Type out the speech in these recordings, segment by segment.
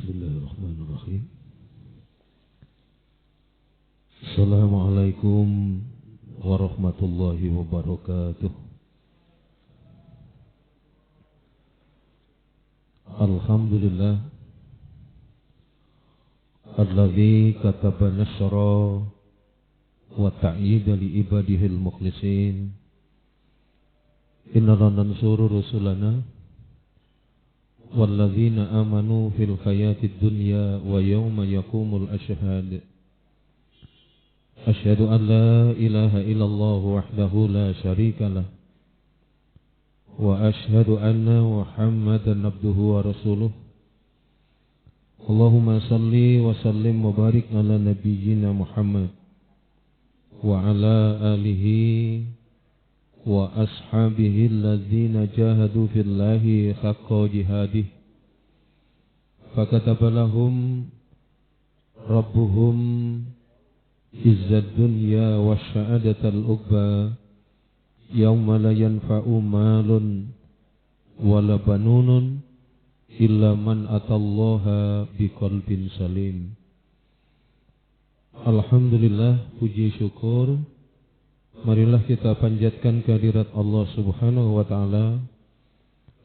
Bismillahirrahmanirrahim. Assalamualaikum warahmatullahi wabarakatuh. Alhamdulillah alladzi kataba nasra wa ta'yida li ibadihil mukhlisin. Inna lanansuru rusulana walladzina amanu fil hayatid dunya wa yawma yaqumul ashhad. Asyhadu an la ilaha illallah wahdahu la syarika lah wa asyhadu anna Muhammadan abduhu wa rasuluh. Allahumma salli wa sallim wa barik ala nabiyyina Muhammad wa ala alihi wa ashabihi alladzina jahadu fillahi haqqa jihadih fakataba lahum rabbuhum izzad dunya wa sya'adatal uqba yawma la yanfa'u malun wala banunun illa man atallaha biqalbin salim. Alhamdulillah, puji syukur marilah kita panjatkan kehadirat Allah Subhanahu wa ta'ala,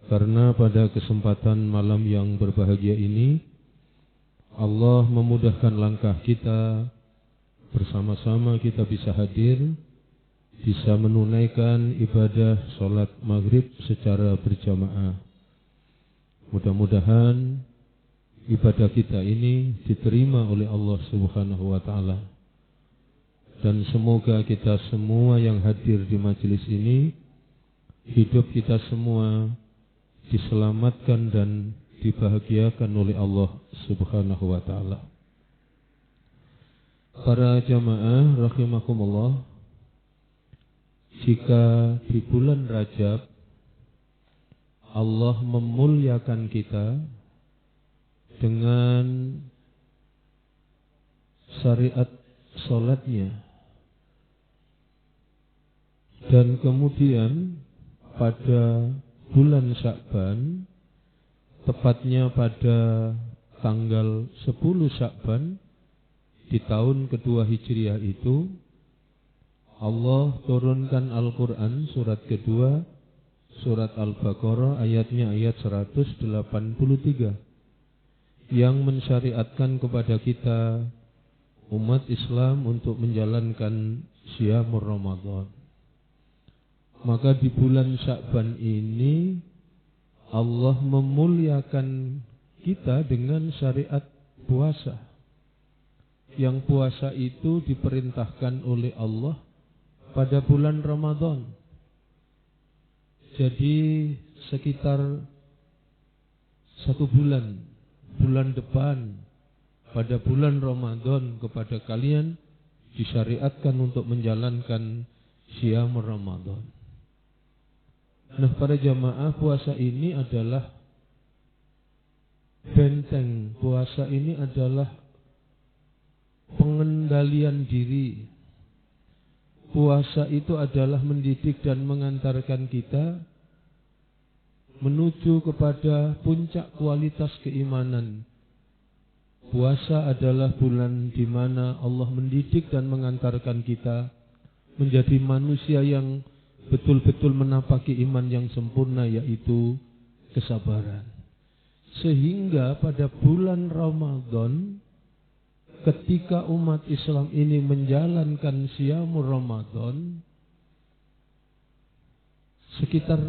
karena pada kesempatan malam yang berbahagia ini Allah memudahkan langkah kita, bersama-sama kita bisa hadir, bisa menunaikan ibadah sholat maghrib secara berjamaah. Mudah-mudahan ibadah kita ini diterima oleh Allah Subhanahu wa ta'ala. Dan semoga kita semua yang hadir di majelis ini, hidup kita semua diselamatkan dan dibahagiakan oleh Allah Subhanahu wa ta'ala. Para jamaah rahimakumullah, jika di bulan Rajab Allah memuliakan kita dengan syariat salatnya, dan kemudian pada bulan Sya'ban, tepatnya pada tanggal 10 Sya'ban di tahun kedua Hijriah itu, Allah turunkan Al-Quran surat kedua, surat Al-Baqarah ayatnya ayat 183, yang mensyariatkan kepada kita umat Islam untuk menjalankan Syiyamur Ramadan. Maka di bulan Sya'ban ini Allah memuliakan kita dengan syariat puasa. Yang puasa itu diperintahkan oleh Allah pada bulan Ramadan. Jadi sekitar 1 bulan, bulan depan pada bulan Ramadan kepada kalian disyariatkan untuk menjalankan Syiyamur Ramadan. Nah, para jamaah, puasa ini adalah benteng, puasa ini adalah pengendalian diri. Puasa itu adalah mendidik dan mengantarkan kita menuju kepada puncak kualitas keimanan. Puasa adalah bulan di mana Allah mendidik dan mengantarkan kita menjadi manusia yang betul-betul menapaki iman yang sempurna, yaitu kesabaran. Sehingga pada bulan Ramadan, ketika umat Islam ini menjalankan Syiyamur Ramadan, sekitar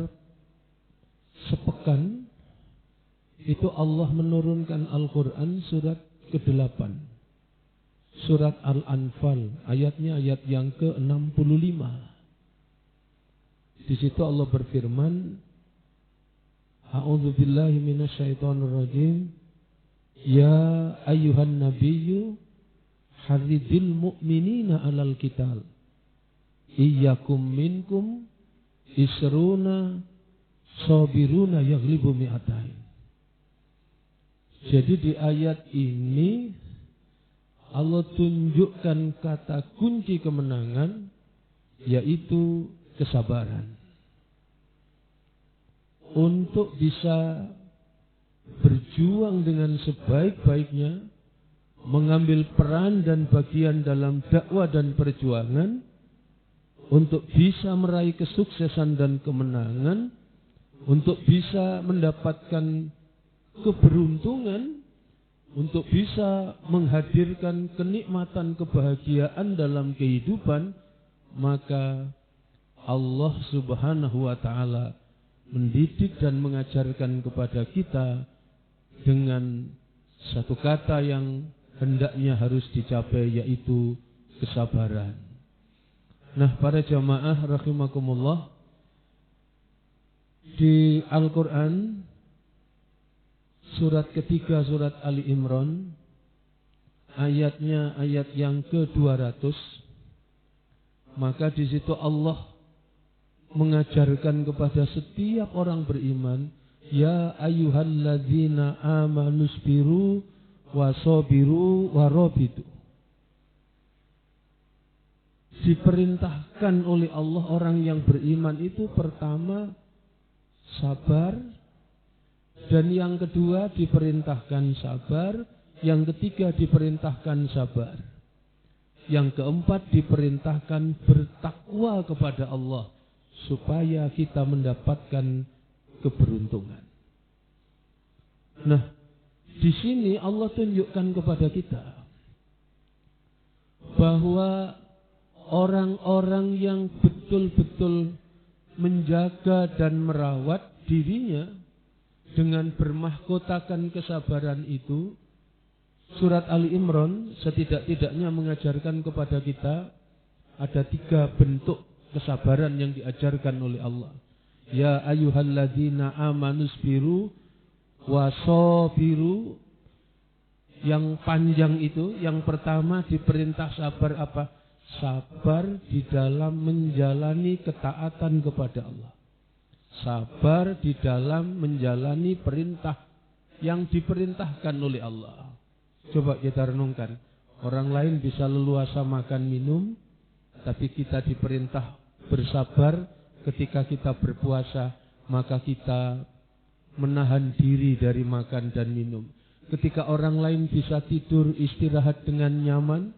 sepekan itu Allah menurunkan Al-Quran surat ke-8, surat Al-Anfal, ayatnya ayat yang ke-65. Di situ Allah berfirman, A'udzu billahi minasyaitonir rajim. Ya ayyuhan nabiyyu harridil mu'minina 'alal qital. Iyyakum minkum isruna sabiruna yaghlibu mi'atain. Jadi di ayat ini Allah tunjukkan kata kunci kemenangan, yaitu kesabaran. Untuk bisa berjuang berjuang dengan sebaik-baiknya, mengambil peran dan bagian dalam dakwah dan perjuangan untuk bisa meraih kesuksesan dan kemenangan, untuk bisa mendapatkan keberuntungan, untuk bisa menghadirkan kenikmatan kebahagiaan dalam kehidupan, maka Allah Subhanahu wa ta'ala mendidik dan mengajarkan kepada kita dengan satu kata yang hendaknya harus dicapai, yaitu kesabaran. Nah, para jamaah rahimakumullah, di Al-Quran surat ketiga, surat Ali Imran, ayatnya ayat yang ke-200, maka di situ Allah mengajarkan kepada setiap orang beriman, ya ayyuhalladzina amanusbiru wasobiru warobitu. Diperintahkan oleh Allah orang yang beriman itu pertama sabar, dan yang kedua diperintahkan sabar, yang ketiga diperintahkan sabar, yang keempat diperintahkan bertakwa kepada Allah supaya kita mendapatkan keberuntungan. Nah, di sini Allah tunjukkan kepada kita bahwa orang-orang yang betul-betul menjaga dan merawat dirinya dengan bermahkotakan kesabaran itu, surat Ali Imran setidak-tidaknya mengajarkan kepada kita ada 3 bentuk kesabaran yang diajarkan oleh Allah. Ya ayyuhalladzina amanusbiru wasobiru. Yang panjang itu, yang pertama diperintah sabar apa? Sabar di dalam menjalani ketaatan kepada Allah. Sabar di dalam menjalani perintah yang diperintahkan oleh Allah. Coba kita renungkan. Orang lain bisa leluasa makan minum, tapi kita diperintah bersabar ketika kita berpuasa, maka kita menahan diri dari makan dan minum. Ketika orang lain bisa tidur istirahat dengan nyaman,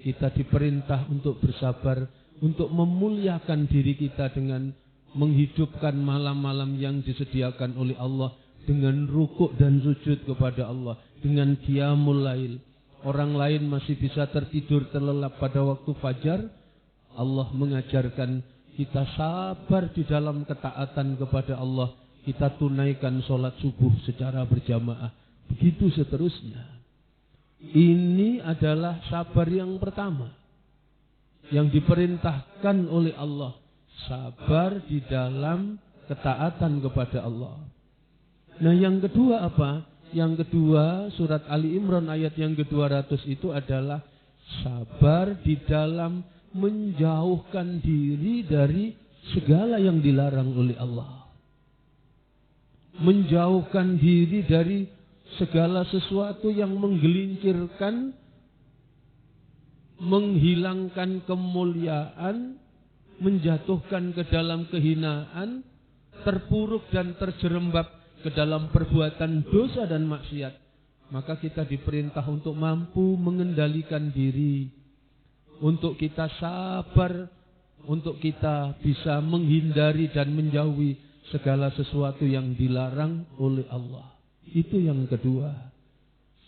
kita diperintah untuk bersabar, untuk memuliakan diri kita dengan menghidupkan malam-malam yang disediakan oleh Allah dengan rukuk dan sujud kepada Allah, dengan qiyamul lail. Orang lain masih bisa tertidur terlelap pada waktu fajar. Allah mengajarkan kita sabar di dalam ketaatan kepada Allah. Kita tunaikan sholat subuh secara berjamaah. Begitu seterusnya. Ini adalah sabar yang pertama yang diperintahkan oleh Allah. Sabar di dalam ketaatan kepada Allah. Nah, yang kedua apa? Yang kedua, surat Ali Imran ayat yang ke-200 itu adalah sabar di dalam menjauhkan diri dari segala yang dilarang oleh Allah. Menjauhkan diri dari segala sesuatu yang menggelincirkan, menghilangkan kemuliaan, menjatuhkan ke dalam kehinaan, terpuruk dan terjerembab ke dalam perbuatan dosa dan maksiat. Maka kita diperintah untuk mampu mengendalikan diri, untuk kita sabar, untuk kita bisa menghindari dan menjauhi segala sesuatu yang dilarang oleh Allah. Itu yang kedua.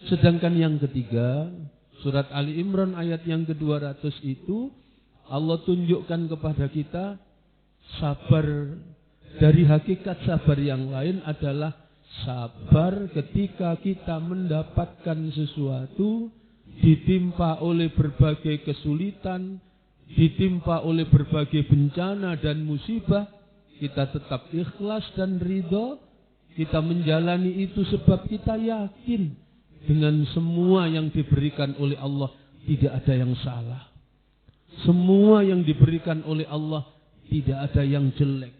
Sedangkan yang ketiga, surat Ali Imran ayat yang ke-200 itu Allah tunjukkan kepada kita sabar. Dari hakikat sabar yang lain adalah sabar ketika kita mendapatkan sesuatu, ditimpa oleh berbagai kesulitan, ditimpa oleh berbagai bencana dan musibah, kita tetap ikhlas dan ridho. Kita menjalani itu sebab kita yakin dengan semua yang diberikan oleh Allah tidak ada yang salah. Semua yang diberikan oleh Allah tidak ada yang jelek.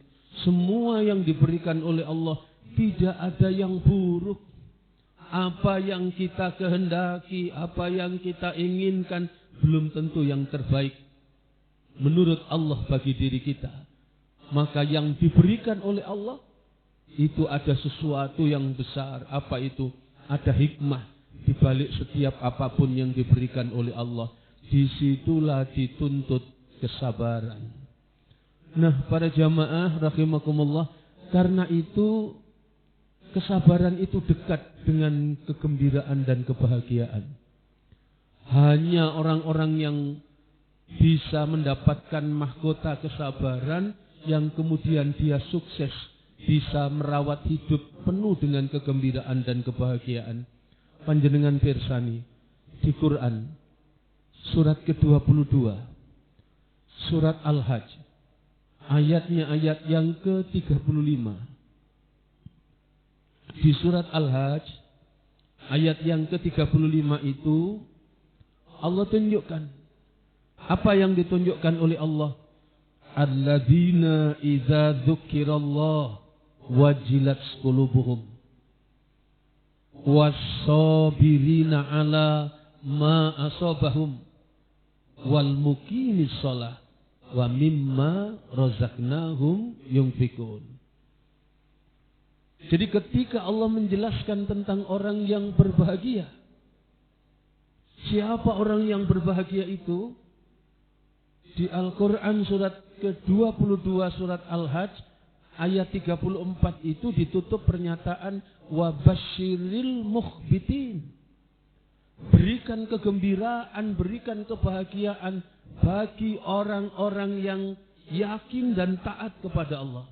Semua yang diberikan oleh Allah tidak ada yang buruk. Apa yang kita kehendaki, apa yang kita inginkan belum tentu yang terbaik menurut Allah bagi diri kita. Maka yang diberikan oleh Allah itu ada sesuatu yang besar. Apa itu? Ada hikmah di balik setiap apapun yang diberikan oleh Allah. Disitulah dituntut kesabaran. Nah, para jamaah rahimakumullah, karena itu kesabaran itu dekat dengan kegembiraan dan kebahagiaan. Hanya orang-orang yang bisa mendapatkan mahkota kesabaran yang kemudian dia sukses bisa merawat hidup penuh dengan kegembiraan dan kebahagiaan. Panjenengan pirsani di Quran surat ke-22, surat Al-Hajj, ayatnya ayat yang ke-35. Di surat Al-Hajj ayat yang ke-35 itu Allah tunjukkan apa yang ditunjukkan oleh Allah. Alladzina idza dzukirallah wajilat qulubuhum was-sabirina ala ma asabahum wal muqimis shalah wa mimma razaqnahum yunfikun. Jadi ketika Allah menjelaskan tentang orang yang berbahagia, siapa orang yang berbahagia itu? Di Al-Quran surat ke-22 surat Al-Hajj ayat 34 itu ditutup pernyataan wabasyiril mukhbitin. Berikan kegembiraan, berikan kebahagiaan bagi orang-orang yang yakin dan taat kepada Allah.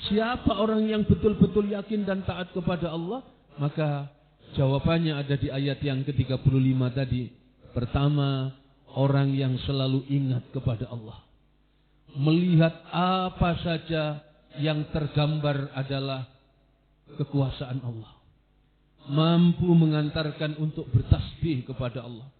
Siapa orang yang betul-betul yakin dan taat kepada Allah? Maka jawabannya ada di ayat yang ke-35 tadi. Pertama, orang yang selalu ingat kepada Allah. Melihat apa saja yang tergambar adalah kekuasaan Allah. Mampu mengantarkan untuk bertasbih kepada Allah.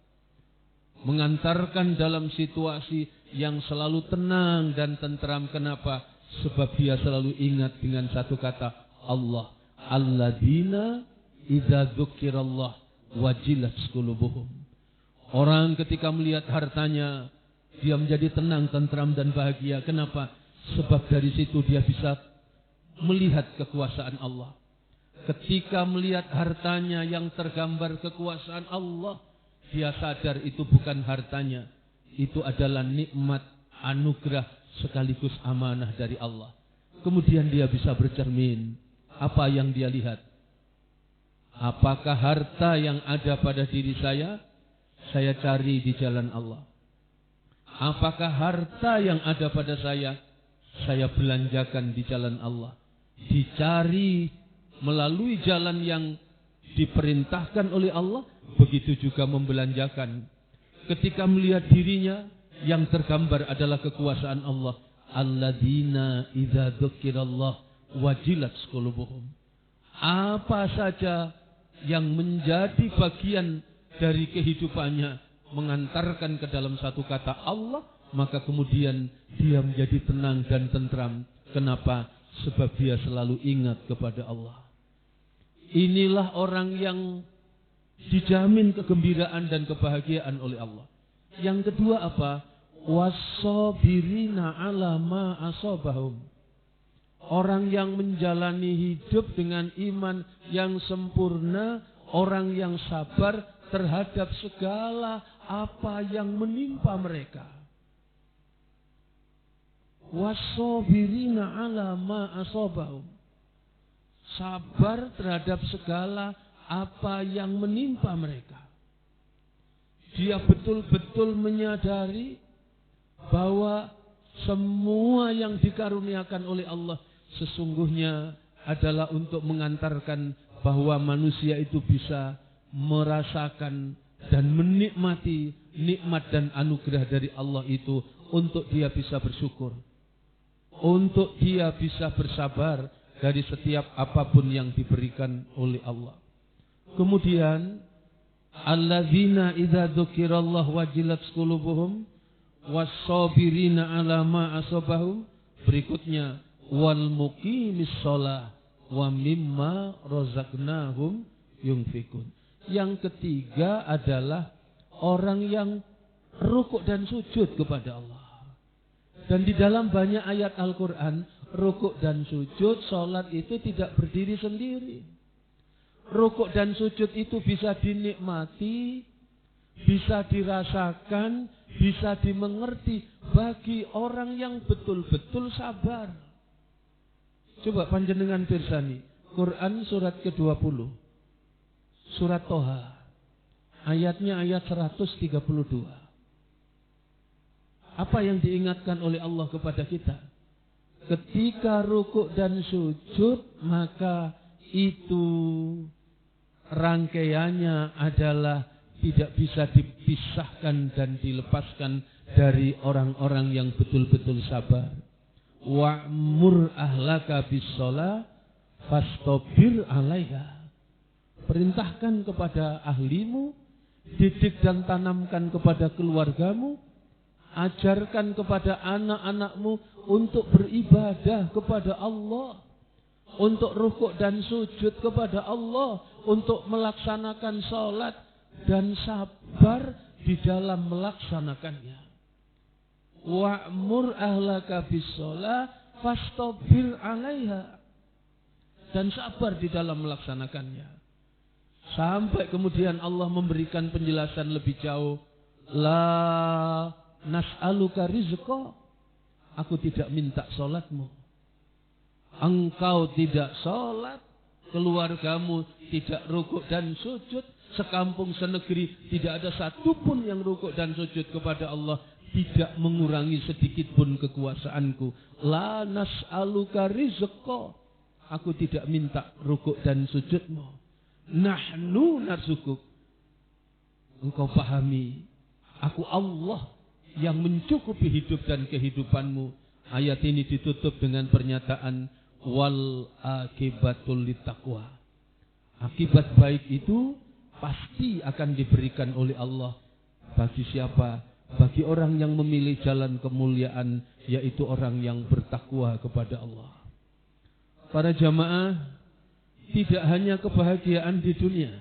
Mengantarkan dalam situasi yang selalu tenang dan tentram. Kenapa? Sebab dia selalu ingat dengan satu kata, Allah. Alladzina idza dzukirallah wajilat qulubuhum. Orang ketika melihat hartanya, dia menjadi tenang, tentram dan bahagia. Kenapa? Sebab dari situ dia bisa melihat kekuasaan Allah. Ketika melihat hartanya yang tergambar kekuasaan Allah, dia sadar itu bukan hartanya. Itu adalah nikmat, anugerah, sekaligus amanah dari Allah. Kemudian dia bisa bercermin. Apa yang dia lihat? Apakah harta yang ada pada diri saya cari di jalan Allah? Apakah harta yang ada pada saya belanjakan di jalan Allah? Dicari melalui jalan yang diperintahkan oleh Allah, begitu juga membelanjakan. Ketika melihat dirinya, yang tergambar adalah kekuasaan Allah. Alladzina idza dzukirallah wajilat qulubuhum. Apa saja yang menjadi bagian dari kehidupannya mengantarkan ke dalam satu kata Allah, maka kemudian dia menjadi tenang dan tentram. Kenapa? Sebab dia selalu ingat kepada Allah. Inilah orang yang dijamin kegembiraan dan kebahagiaan oleh Allah. Yang kedua apa? Was-sabirina ala ma asabahum. Orang yang menjalani hidup dengan iman yang sempurna, orang yang sabar terhadap segala apa yang menimpa mereka. Was-sabirina ala ma asabahum. Sabar terhadap segala apa yang menimpa mereka. Dia betul-betul menyadari bahwa semua yang dikaruniakan oleh Allah sesungguhnya adalah untuk mengantarkan bahwa manusia itu bisa merasakan dan menikmati nikmat dan anugerah dari Allah itu untuk dia bisa bersyukur, untuk dia bisa bersabar dari setiap apapun yang diberikan oleh Allah. Kemudian alladzina idza dzukirallah wajilat qulubuhum was-sabirina ala ma asabahum. Berikutnya wal muqimis shalah wa mimma razaqnahum yunfikun. Yang ketiga adalah orang yang rukuk dan sujud kepada Allah. Dan di dalam banyak ayat Al-Quran, rukuk dan sujud, sholat itu tidak berdiri sendiri. Rukuk dan sujud itu bisa dinikmati, bisa dirasakan, bisa dimengerti bagi orang yang betul-betul sabar. Coba panjenengan pirsani, Quran surat ke-20, surat Toha, ayatnya ayat 132. Apa yang diingatkan oleh Allah kepada kita? Ketika rukuk dan sujud, maka itu rangkaiannya adalah tidak bisa dipisahkan dan dilepaskan dari orang-orang yang betul-betul sabar. Wa'mur ahlaka bis-shalah fastabir 'alaiha. Perintahkan kepada ahlimu, didik dan tanamkan kepada keluargamu, ajarkan kepada anak-anakmu untuk beribadah kepada Allah, untuk rukuk dan sujud kepada Allah, untuk melaksanakan sholat dan sabar di dalam melaksanakannya. Wa'mur ahlaka bis-shalah fastabir 'alaiha. Dan sabar di dalam melaksanakannya. Sampai kemudian Allah memberikan penjelasan lebih jauh. La nas'aluka rizqa. Aku tidak minta sholatmu. Engkau tidak sholat, keluargamu tidak rukuk dan sujud, sekampung senegeri tidak ada satupun yang rukuk dan sujud kepada Allah, tidak mengurangi sedikit pun kekuasaanku. La nas'aluka rizqa. Aku tidak minta rukuk dan sujudmu. Nahnu narzukuk. Engkau pahami, aku Allah yang mencukupi hidup dan kehidupanmu. Ayat ini ditutup dengan pernyataan wal akibatul littaqwa. Akibat baik itu pasti akan diberikan oleh Allah. Bagi siapa? Bagi orang yang memilih jalan kemuliaan, yaitu orang yang bertakwa kepada Allah. Para jamaah, tidak hanya kebahagiaan di dunia,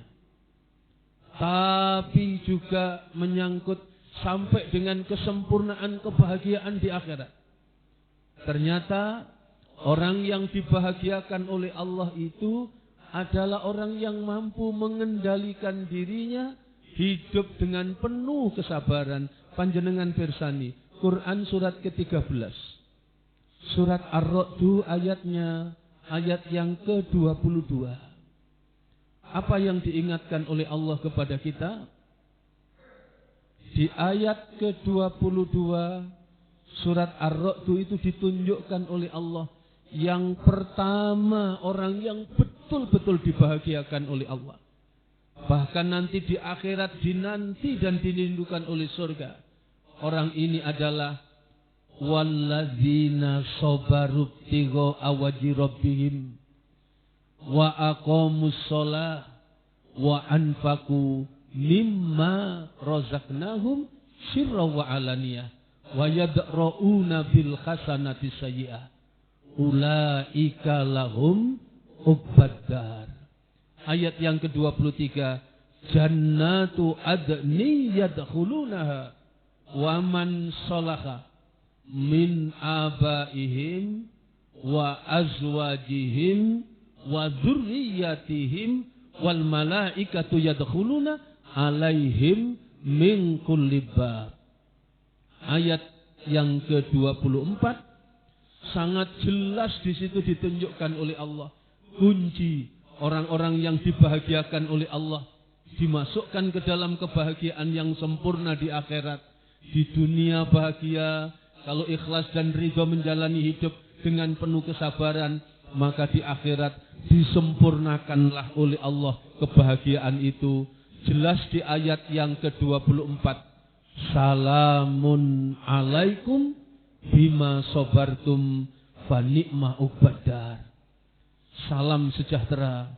tapi juga menyangkut sampai dengan kesempurnaan kebahagiaan di akhirat. Ternyata orang yang dibahagiakan oleh Allah itu adalah orang yang mampu mengendalikan dirinya, hidup dengan penuh kesabaran. Panjenengan pirsani, Quran surat ke-13, surat Ar-Ra'd ayat yang ke-22. Apa yang diingatkan oleh Allah kepada kita? Di ayat ke-22 surat Ar-Ra'd itu ditunjukkan oleh Allah yang pertama orang yang betul-betul dibahagiakan oleh Allah. Bahkan nanti di akhirat dinanti dan dirindukan oleh surga. Orang ini adalah walladzina sabaru ibtigha awajhi rabbihim wa aqamus shalah wa anfaqu mimma razaqnahum sirra wa alaniyah wa yadra'una bil hasanati sayyi'ah ulaika lahum uqbaddar. Ayat yang ke-23, jannatu adni yadkhulunaha wa man salaha min abaihim wa azwajihim wa dzurriyyatihim wal malaikatu yadkhuluna alaihim min kulli bab. Ayat yang ke-24 sangat jelas di situ ditunjukkan oleh Allah kunci orang-orang yang dibahagiakan oleh Allah dimasukkan ke dalam kebahagiaan yang sempurna di akhirat. Di dunia bahagia, kalau ikhlas dan ridho menjalani hidup dengan penuh kesabaran, maka di akhirat disempurnakanlah oleh Allah kebahagiaan itu. Jelas di ayat yang ke-24. Salamun alaikum bima sabartum fa ni'ma uqbaddar. Salam sejahtera,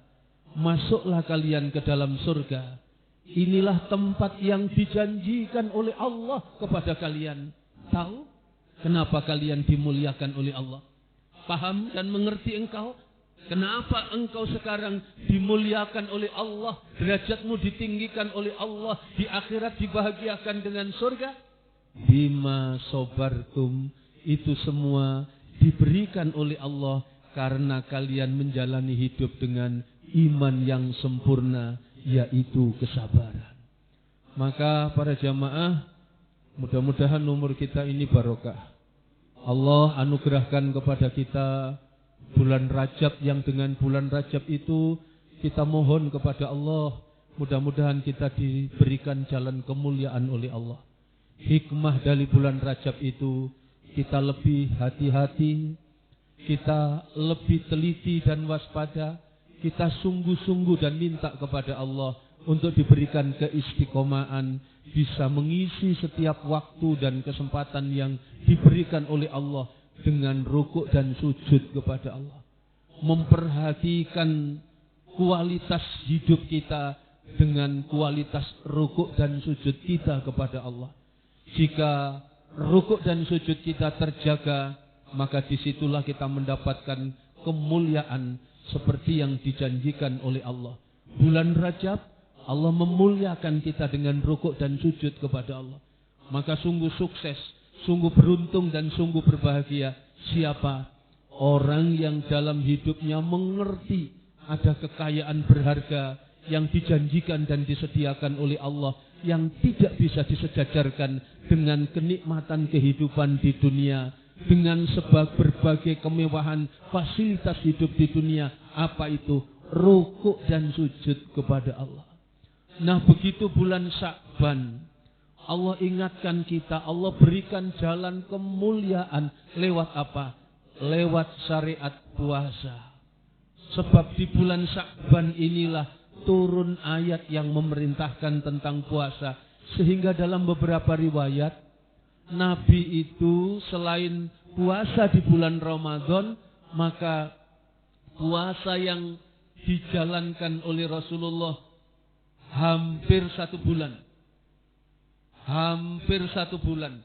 masuklah kalian ke dalam surga. Inilah tempat yang dijanjikan oleh Allah kepada kalian. Tahu kenapa kalian dimuliakan oleh Allah? Paham dan mengerti engkau? Kenapa engkau sekarang dimuliakan oleh Allah? Derajatmu ditinggikan oleh Allah. Di akhirat dibahagiakan dengan surga. Bima sabartum, itu semua diberikan oleh Allah karena kalian menjalani hidup dengan iman yang sempurna, yaitu kesabaran. Maka para jamaah, mudah-mudahan umur kita ini barokah. Allah anugerahkan kepada kita bulan Rajab, yang dengan bulan Rajab itu kita mohon kepada Allah, mudah-mudahan kita diberikan jalan kemuliaan oleh Allah. Hikmah dari bulan Rajab itu, kita lebih hati-hati, kita lebih teliti dan waspada, kita sungguh-sungguh dan minta kepada Allah untuk diberikan keistiqomahan, bisa mengisi setiap waktu dan kesempatan yang diberikan oleh Allah dengan rukuk dan sujud kepada Allah. Memperhatikan kualitas hidup kita dengan kualitas rukuk dan sujud kita kepada Allah. Jika rukuk dan sujud kita terjaga, maka disitulah kita mendapatkan kemuliaan seperti yang dijanjikan oleh Allah. Bulan Rajab, Allah memuliakan kita dengan rukuk dan sujud kepada Allah. Maka sungguh sukses, sungguh beruntung dan sungguh berbahagia siapa? Orang yang dalam hidupnya mengerti ada kekayaan berharga yang dijanjikan dan disediakan oleh Allah, yang tidak bisa disejajarkan dengan kenikmatan kehidupan di dunia, dengan sebab berbagai kemewahan fasilitas hidup di dunia. Apa itu? Rukuk dan sujud kepada Allah. Nah, begitu bulan Sya'ban, Allah ingatkan kita, Allah berikan jalan kemuliaan lewat apa? Lewat syariat puasa. Sebab di bulan Sya'ban inilah turun ayat yang memerintahkan tentang puasa. Sehingga dalam beberapa riwayat, Nabi itu selain puasa di bulan Ramadan, maka puasa yang dijalankan oleh Rasulullah hampir 1 bulan. Hampir 1 bulan.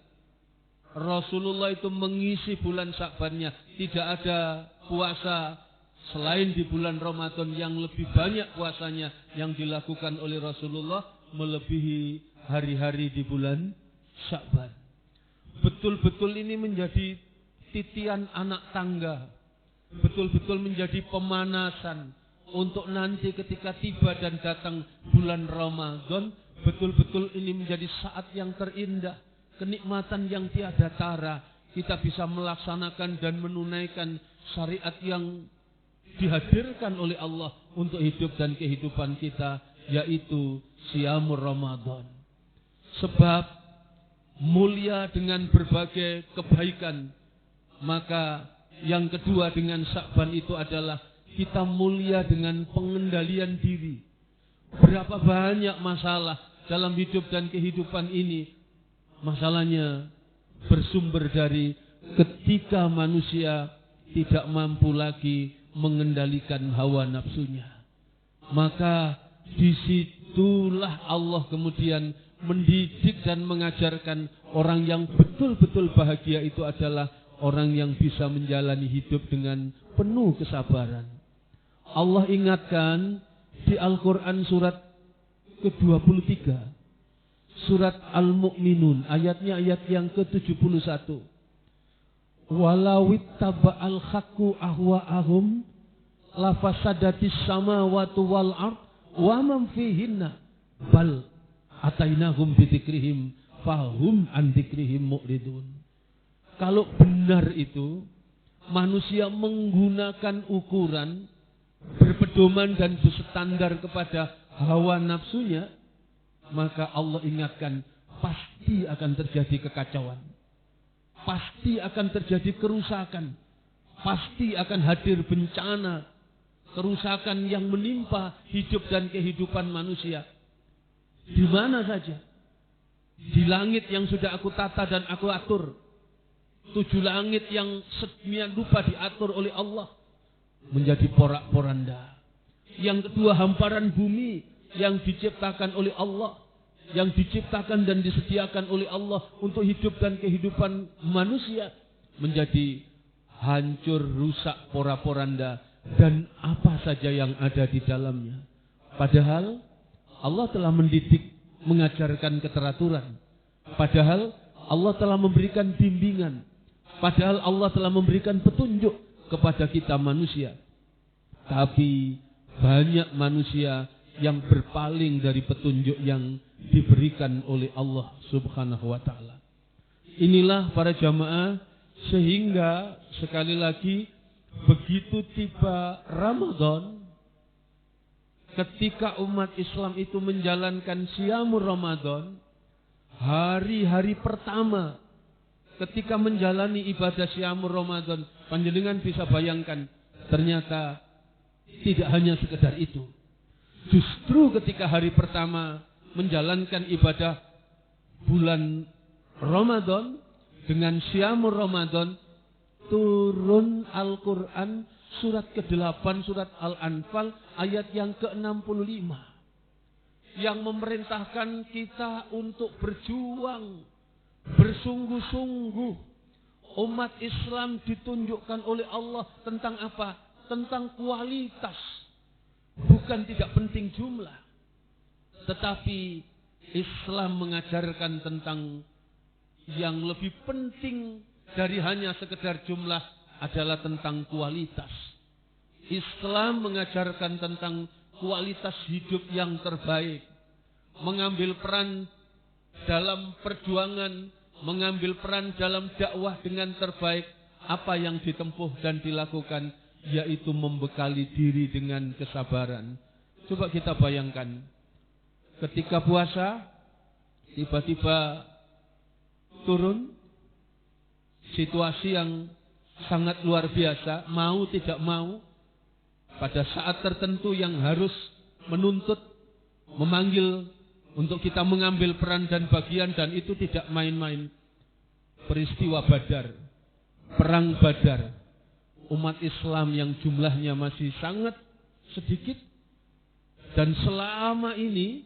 Rasulullah itu mengisi bulan Sya'bannya. Tidak ada puasa selain di bulan Ramadan yang lebih banyak puasanya yang dilakukan oleh Rasulullah melebihi hari-hari di bulan Sya'ban. Betul-betul ini menjadi titian anak tangga. Betul-betul menjadi pemanasan untuk nanti ketika tiba dan datang bulan Ramadan. Betul-betul ini menjadi saat yang terindah, kenikmatan yang tiada tara. Kita bisa melaksanakan dan menunaikan syariat yang dihadirkan oleh Allah untuk hidup dan kehidupan kita, yaitu Siyamur Ramadan. Sebab mulia dengan berbagai kebaikan. Maka yang kedua dengan Sya'ban itu adalah kita mulia dengan pengendalian diri. Berapa banyak masalah dalam hidup dan kehidupan ini. Masalahnya bersumber dari ketika manusia tidak mampu lagi mengendalikan hawa nafsunya. Maka disitulah Allah kemudian mendidik dan mengajarkan orang yang betul-betul bahagia itu adalah orang yang bisa menjalani hidup dengan penuh kesabaran. Allah ingatkan di Al-Quran surat ke-23. Surat Al-Mu'minun, ayatnya ayat yang ke-71. Walawit taba'al haqqu ahwa'ahum lafasadatis samawati wal ard wa man fihinna bal atainahum bidzikrihim fahum an dzikrihim mu'ridun. Kalau benar itu manusia menggunakan ukuran berpedoman dan berstandar kepada hawa nafsunya, maka Allah ingatkan pasti akan terjadi kekacauan. Pasti akan terjadi kerusakan. Pasti akan hadir bencana, kerusakan yang menimpa hidup dan kehidupan manusia. Di mana saja. Di langit yang sudah aku tata dan aku atur. 7 langit yang sedemikian rupa diatur oleh Allah menjadi porak-poranda. Yang kedua, hamparan bumi yang diciptakan oleh Allah, yang diciptakan dan disediakan oleh Allah untuk hidup dan kehidupan manusia menjadi hancur, rusak, porak-poranda, dan apa saja yang ada di dalamnya. Padahal Allah telah mendidik, mengajarkan keteraturan. Padahal Allah telah memberikan bimbingan. Padahal Allah telah memberikan petunjuk kepada kita manusia. Tapi banyak manusia yang berpaling dari petunjuk yang diberikan oleh Allah Subhanahu wa ta'ala. Inilah para jamaah, sehingga sekali lagi begitu tiba Ramadan, ketika umat Islam itu menjalankan Syamur Ramadan, hari-hari pertama ketika menjalani ibadah Syamur Ramadan, panjenengan bisa bayangkan, ternyata tidak hanya sekedar itu. Justru ketika hari pertama menjalankan ibadah bulan Ramadan dengan Syamur Ramadan, turun Al-Quran surat ke-8, surat Al-Anfal ayat yang ke-65, yang memerintahkan kita untuk berjuang bersungguh-sungguh. Umat Islam ditunjukkan oleh Allah tentang apa? Tentang kualitas. Bukan tidak penting jumlah. Tetapi Islam mengajarkan tentang yang lebih penting dari hanya sekedar jumlah adalah tentang kualitas. Islam mengajarkan tentang kualitas hidup yang terbaik. Mengambil peran dalam perjuangan, mengambil peran dalam dakwah dengan terbaik. Apa yang ditempuh dan dilakukan, yaitu membekali diri dengan kesabaran. Coba kita bayangkan, ketika puasa, tiba-tiba turun situasi yang sangat luar biasa, mau tidak mau, pada saat tertentu yang harus menuntut, memanggil untuk kita mengambil peran dan bagian, dan itu tidak main-main. Peristiwa Badar, perang Badar. Umat Islam yang jumlahnya masih sangat sedikit dan selama ini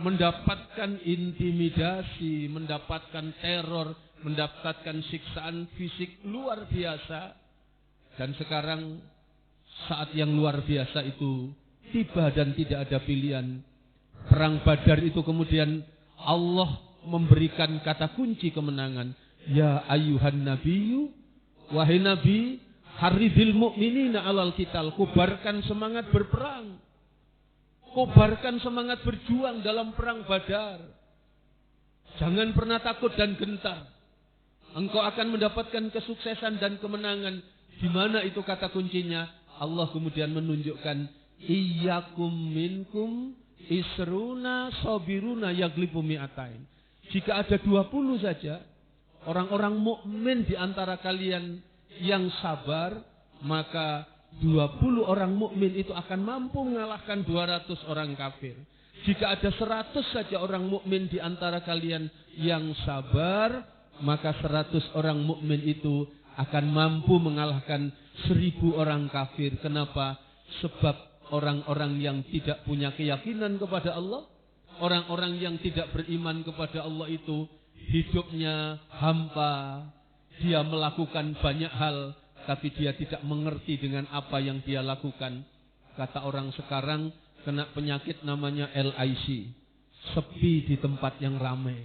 mendapatkan intimidasi, mendapatkan teror, mendapatkan siksaan fisik luar biasa. Dan sekarang saat yang luar biasa itu tiba dan tidak ada pilihan. Perang Badar itu kemudian Allah memberikan kata kunci kemenangan. Ya ayyuhan nabiyyu, wahai nabi, haridil mu'minina alal qital. Kobarkan semangat berperang. Kobarkan semangat berjuang dalam perang Badar. Jangan pernah takut dan gentar. Engkau akan mendapatkan kesuksesan dan kemenangan. Di mana itu kata kuncinya? Allah kemudian menunjukkan, iyyakum minkum isruna sabiruna yaglibu mi'atain. Jika ada 20 saja orang-orang mukmin di antara kalian yang sabar, maka 20 orang mukmin itu akan mampu mengalahkan 200 orang kafir. Jika ada 100 saja orang mukmin di antara kalian yang sabar, maka 100 orang mukmin itu akan mampu mengalahkan 1000 orang kafir. Kenapa? Sebab orang-orang yang tidak punya keyakinan kepada Allah, orang-orang yang tidak beriman kepada Allah itu hidupnya hampa. Dia melakukan banyak hal, tapi dia tidak mengerti dengan apa yang dia lakukan. Kata orang sekarang, kena penyakit namanya LIC, sepi di tempat yang ramai.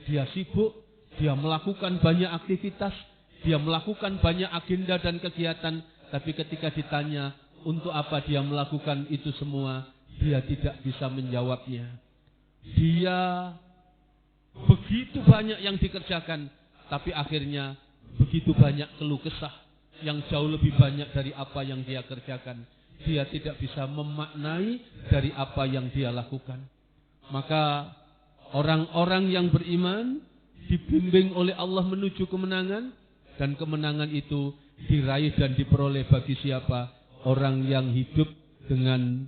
Dia sibuk, dia melakukan banyak aktivitas, dia melakukan banyak agenda dan kegiatan, tapi ketika ditanya untuk apa dia melakukan itu semua, dia tidak bisa menjawabnya. Dia begitu banyak yang dikerjakan, tapi akhirnya begitu banyak keluh kesah yang jauh lebih banyak dari apa yang dia kerjakan. Dia tidak bisa memaknai dari apa yang dia lakukan. Maka orang-orang yang beriman dibimbing oleh Allah menuju kemenangan, dan kemenangan itu diraih dan diperoleh bagi siapa? Orang yang hidup dengan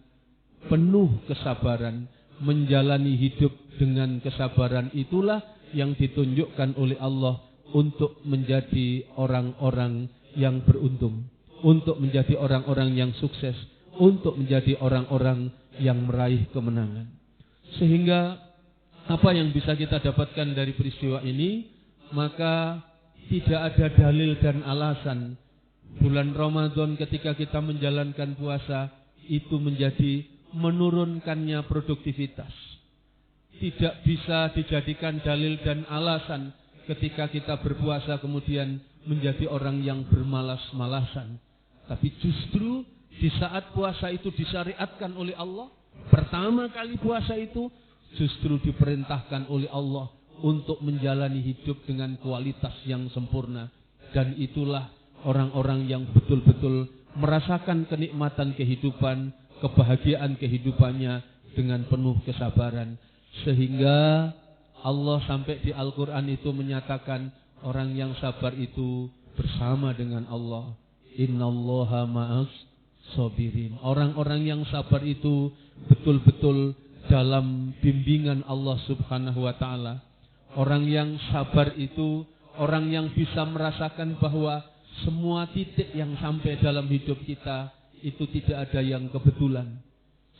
penuh kesabaran. Menjalani hidup dengan kesabaran itulah yang ditunjukkan oleh Allah untuk menjadi orang-orang yang beruntung, untuk menjadi orang-orang yang sukses, untuk menjadi orang-orang yang meraih kemenangan. Sehingga apa yang bisa kita dapatkan dari peristiwa ini? Maka tidak ada dalil dan alasan bulan Ramadan ketika kita menjalankan puasa itu menjadi menurunkannya produktivitas. Tidak bisa dijadikan dalil dan alasan ketika kita berpuasa kemudian menjadi orang yang bermalas-malasan. Tapi justru di saat puasa itu disyariatkan oleh Allah, pertama kali puasa itu justru diperintahkan oleh Allah untuk menjalani hidup dengan kualitas yang sempurna. Dan itulah orang-orang yang betul-betul merasakan kenikmatan kehidupan, kebahagiaan kehidupannya dengan penuh kesabaran. Sehingga Allah sampai di Al-Quran itu menyatakan orang yang sabar itu bersama dengan Allah. Innallaha ma'as sabirin. Orang-orang yang sabar itu betul-betul dalam bimbingan Allah Subhanahu wa ta'ala. Orang yang sabar itu orang yang bisa merasakan bahwa semua titik yang sampai dalam hidup kita itu tidak ada yang kebetulan.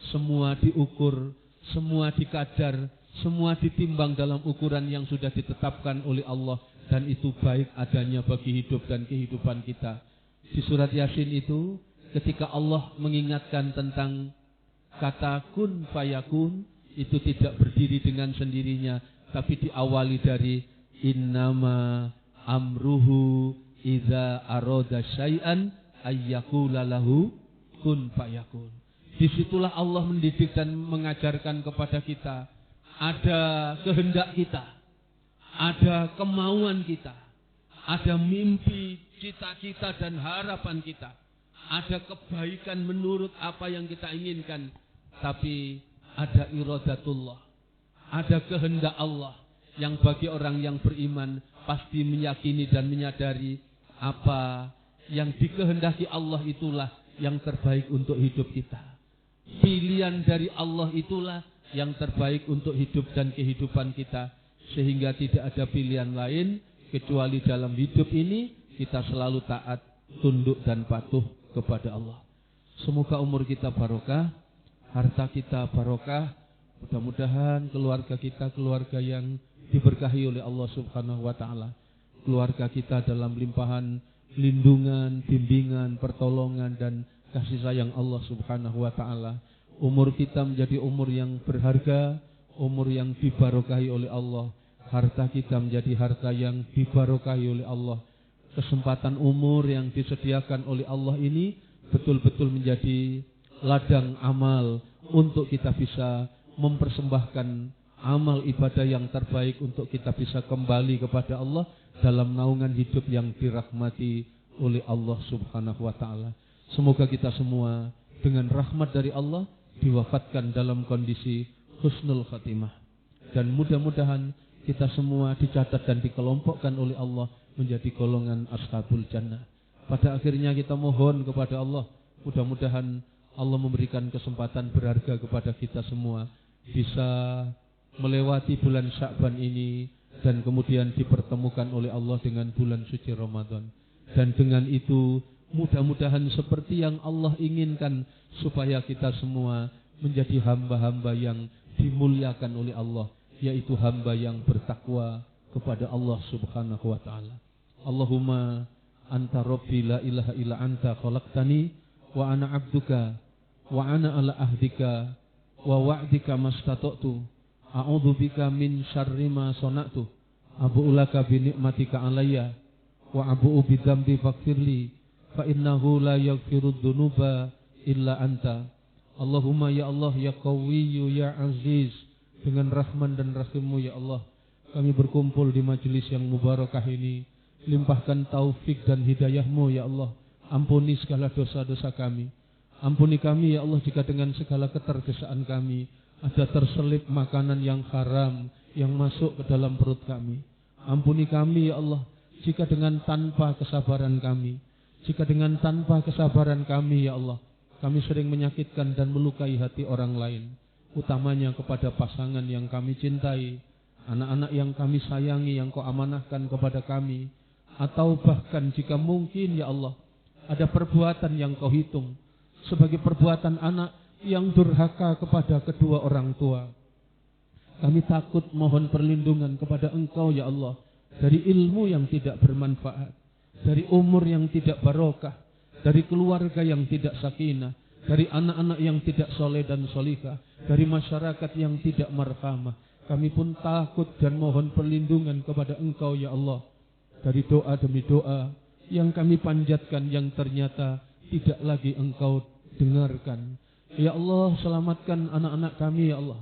Semua diukur, semua dikadar, semua ditimbang dalam ukuran yang sudah ditetapkan oleh Allah. Dan itu baik adanya bagi hidup dan kehidupan kita. Di surat Yasin itu ketika Allah mengingatkan tentang kata kun fayakun, itu tidak berdiri dengan sendirinya, tapi diawali dari innama amruhu idza arada syai'an ayyaqula lahu kun fayakun. Disitulah Allah mendidik dan mengajarkan kepada kita ada kehendak kita, ada kemauan kita, ada mimpi, cita-cita dan harapan kita. Ada kebaikan menurut apa yang kita inginkan. Tapi ada iradatullah, ada kehendak Allah yang bagi orang yang beriman pasti meyakini dan menyadari apa yang dikehendaki Allah itulah yang terbaik untuk hidup kita. Pilihan dari Allah itulah yang terbaik untuk hidup dan kehidupan kita. Sehingga tidak ada pilihan lain kecuali dalam hidup ini kita selalu taat, tunduk dan patuh kepada Allah. Semoga umur kita barokah, harta kita barokah. Mudah-mudahan keluarga kita keluarga yang diberkahi oleh Allah Subhanahu wa ta'ala. Keluarga kita dalam limpahan lindungan, bimbingan, pertolongan dan kasih sayang Allah Subhanahu wa ta'ala. Umur kita menjadi umur yang berharga, umur yang dibarokahi oleh Allah. Harta kita menjadi harta yang dibarokahi oleh Allah. Kesempatan umur yang disediakan oleh Allah ini betul-betul menjadi ladang amal untuk kita bisa mempersembahkan amal ibadah yang terbaik untuk kita bisa kembali kepada Allah dalam naungan hidup yang dirahmati oleh Allah Subhanahu wa ta'ala. Semoga kita semua dengan rahmat dari Allah diwafatkan dalam kondisi husnul khatimah. Dan mudah-mudahan kita semua dicatat dan dikelompokkan oleh Allah menjadi golongan ashabul jannah. Pada akhirnya kita mohon kepada Allah, mudah-mudahan Allah memberikan kesempatan berharga kepada kita semua bisa melewati bulan Sya'ban ini dan kemudian dipertemukan oleh Allah dengan bulan suci Ramadan. Dan dengan itu mudah-mudahan seperti yang Allah inginkan supaya kita semua menjadi hamba-hamba yang dimuliakan oleh Allah, yaitu hamba yang bertakwa kepada Allah Subhanahu wa ta'ala. Allahumma anta rabbi la ilaha illa anta khalaqtani wa ana abduka wa ana ala ahdika wa wa'dika mastata'tu a'udzu bika min syarri ma sana'tu abu'u laka bi ni'matika alayya wa abu'u bi dzambi faghfirli fa innahu la yaghfirudz dzunuba illa anta. Allahumma ya Allah ya Qawiyyu ya Aziz, dengan rahman dan rahimmu ya Allah kami berkumpul di majelis yang mubarakah ini. Limpahkan taufik dan hidayahmu ya Allah. Ampuni segala dosa-dosa kami. Ampuni kami ya Allah jika dengan segala ketergesaan kami ada terselip makanan yang haram yang masuk ke dalam perut kami. Ampuni kami ya Allah jika dengan tanpa kesabaran kami, jika dengan tanpa kesabaran kami ya Allah kami sering menyakitkan dan melukai hati orang lain, utamanya kepada pasangan yang kami cintai, anak-anak yang kami sayangi yang Kau amanahkan kepada kami, atau bahkan jika mungkin ya Allah ada perbuatan yang Kau hitung sebagai perbuatan anak yang durhaka kepada kedua orang tua. Kami takut mohon perlindungan kepada Engkau ya Allah dari ilmu yang tidak bermanfaat, dari umur yang tidak barokah, dari keluarga yang tidak sakinah, dari anak-anak yang tidak soleh dan solihah, dari masyarakat yang tidak marhamah. Kami pun takut dan mohon perlindungan kepada Engkau ya Allah dari doa demi doa yang kami panjatkan yang ternyata tidak lagi Engkau dengarkan. Ya Allah, selamatkan anak-anak kami ya Allah.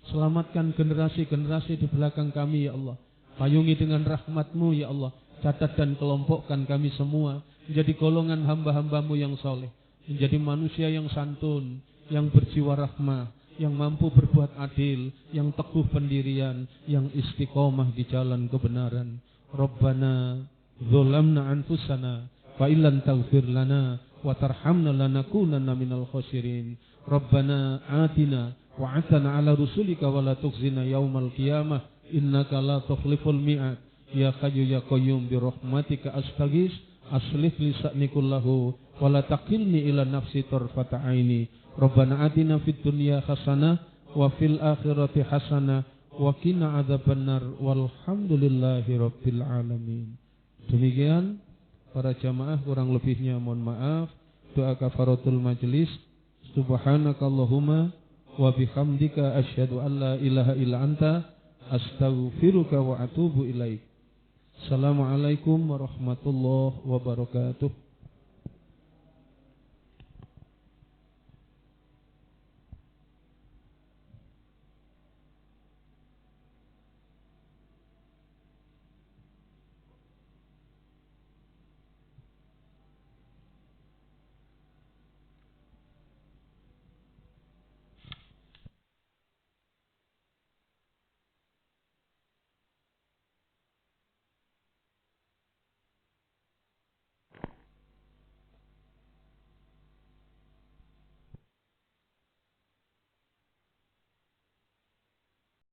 Selamatkan generasi-generasi di belakang kami ya Allah. Payungi dengan rahmat-Mu ya Allah. Catat dan kelompokkan kami semua menjadi golongan hamba-hamba-Mu yang soleh, menjadi manusia yang santun, yang berjiwa rahmah, yang mampu berbuat adil, yang teguh pendirian, yang istiqomah di jalan kebenaran. Rabbana dzolamna anfusana wa illam taghfir lana wa tarhamna lanakunanna minal khasirin. Rabbana atina wa atana ala rusulika wa la tukhzina yaumal qiyamah innaka la tukhliful mi'ad. Ya Hayyu ya Qayyum bi rahmatika astaghis aslih li sa'ni kullahu wa la taqilni ila nafsi tarfata aini. Rabbana atina fid dunya hasanah wa fil akhirati hasanah wa qina adzabannar walhamdulillahi rabbil alamin. Demikian para jamaah, kurang lebihnya mohon maaf. Doa kafaratul majelis. Subhanakallahumma wa bihamdika asyhadu an la ilaha illa anta astaghfiruka wa atubu ilaik. Assalamualaikum warahmatullahi wabarakatuh.